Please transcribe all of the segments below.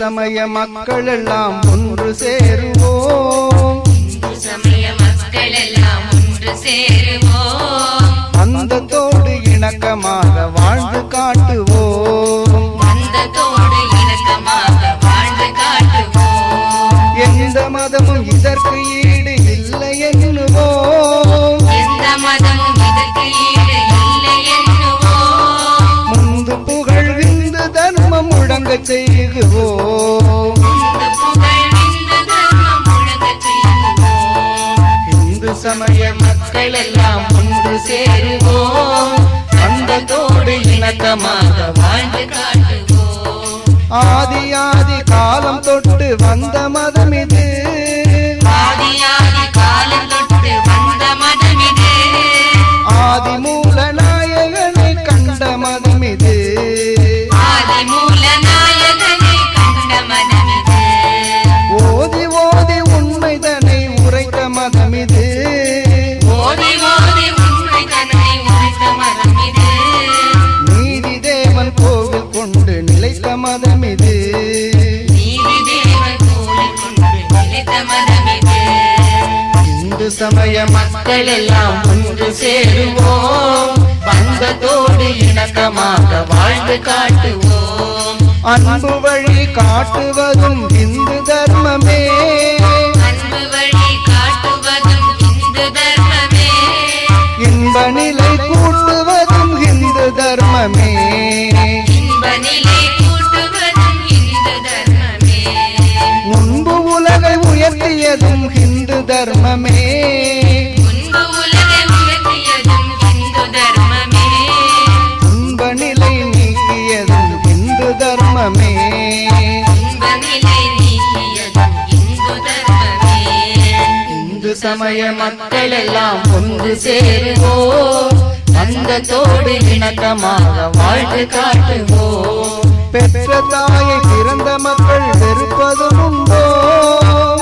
சமய மக்கள் எல்லாம் ஒன்று சேருவோம். இந்து சமய மக்கள் எல்லாம் ஒன்று சேருவோம். பந்தத்தோடு இணக்கமாக வாழ்ந்து காட்டுவோம். பந்தத்தோடு இணக்கமாக வாழ்ந்து காட்டுவோம். எந்த மதமும் இதற்கு ஈடு இல்லை எண்ணுவோம். எந்த மதமும் இதற்கு ஈடு இல்லை எண்ணுவோம். முந்து புகழ் இந்து தர்மம் முழங்க செய்குவோம். முந்து புகழ் இந்து தர்மம் முழங்க செய்வோம். இந்து சமய மக்கள் எல்லாம் ஒன்று சேருவோம். பந்தத்தோடு இணக்கமாக வாழ்ந்து காட்டுவோம். ஆதி ஆதி காலம் தொட்டு வந்த மதம் இது. ஆதி ஆதி காலம் தொட்டு வந்த மதம் இது. ஆதி மூல நாயகனை கண்ட மதம் இது. ஆதி மூல நாயகனை கண்ட மதம் இது. ஓதி ஓதி உண்மைதனை உரைத்த மதம் இது. ஓதி ஓதி உண்மை தன்னை உரைத்த மதம் இது. நீதி தேவன் கோவில் கொண்டு நிலைத்த மதம் இது. நீதி தேவன் கோவில் கொண்டு நிலைத்த மதம் இது. இந்து சமய மக்கள் எல்லாம் ஒன்று சேருவோம். பந்தத்தோடு இணக்கமாக வாழ்ந்து காட்டுவோம். அன்பு வழி காட்டுவதும் இந்து தர்மமே. அன்பு வழி காட்டுவதும் இந்து தர்மமே. இன்ப நிலை கூட்டுவதும் இந்து தர்மமே. இன்ப நிலை கூட்டுவதும் இந்து தர்மமே. முன்பு உலகை உயர்த்தியதும் இந்து தர்மமே. முன்பு உலகை உயர்த்தியதும் இந்து தர்மமே. துன்ப நிலை நீக்கியதும் இந்து தர்மமே. இன்ப நிலை நீக்கியதும் இந்து தர்மமே. இந்து சமய மக்கள் எல்லாம் ஒன்று சேருவோம். பந்தத்தோடு இணக்கமாக வாழ்ந்து காட்டுவோம். பெற்ற தாயை பிறந்த மக்கள் வெறுப்பதும் உண்டோ.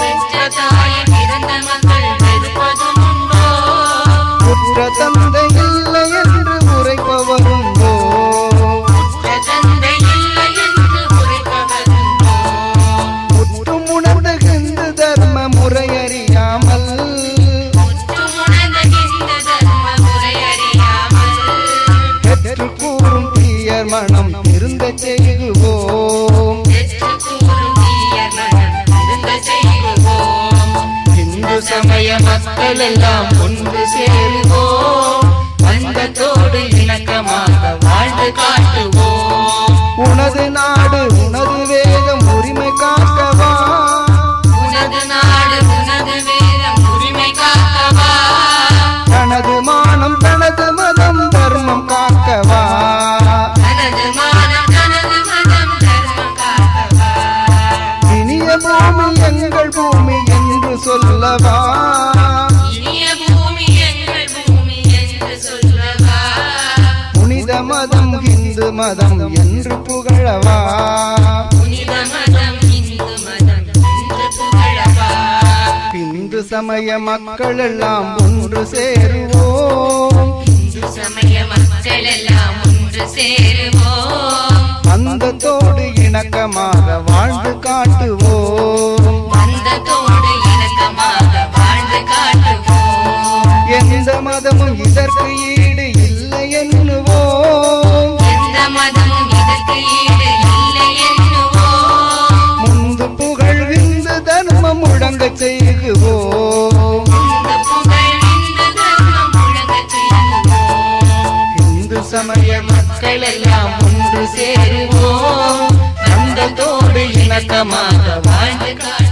பெற்ற தாயை பிறந்த மக்கள் வெறுப்பதும் உண்டோ. குற்ற தந்தை இல்லை என்று உரைப்பவருண்டோ. உற்ற தந்தை இல்லை என்று உரைப்பவருண்டோ. முற்றும் உணர்ந்த இந்து தர்ம முறையறியாமல் முற்றும் உணர்ந்த இந்து தர்ம முறை அறியாமல் பெற்று கூறும் தீயர் மனம் இருந்த செய்குவோம். பெற்று கூறும் தீயர் மனம் இருந்த செய்வோம். இந்து சமய மக்கள் எல்லாம் ஒன்று சேருவோம். பந்தத்தோடு இணக்கமாக வாழ்ந்து காட்டுவோம். உனது நாடு உனது வேதம் உரிமை காக்கவா. உனது நாடு உனது வேதம் உரிமை காக்கவா. தனது மானம் தனது மதம் தர்மம் காக்கவா. தனது மானம் தனது மதம் தர்மம் காக்கவா. இனிய பூமி எங்கள் பூமி என்று சொல்லவா. இனிய பூமி எங்கள் பூமி என்று சொல்லவா. புனித மதம் இந்து மதம் என்று புகழவா. புனித மதம் இந்து மதம் என்று புகழவா. இந்து சமய மக்கள் எல்லாம் ஒன்று சேருவோம். இந்து சமய மக்கள் எல்லாம் ஒன்று சேருவோம். பந்தத்தோடு இணக்கமாக வாழ்ந்து காட்டுவோம். பந்தத்தோடு இணக்கமாக வாழ்ந்து காட்டுவோம். எந்த மதமும் இதற்கு ஈடு இல்லை எண்ணுவோம். எந்த மதமும் இதற்கு ஈடு இல்லை எண்ணுவோம். முந்து புகழ் இந்து தர்மம் முழங்க செய்குவோம். இந்த புகழ் இந்து தர்மம் முழங்க செய்வோம். இந்து சமய மக்கள் எல்லாம் ஒன்று சேருவோம். பந்தத்தோடு இணக்கமாக வாழ்ந்து காட்டுவோம்.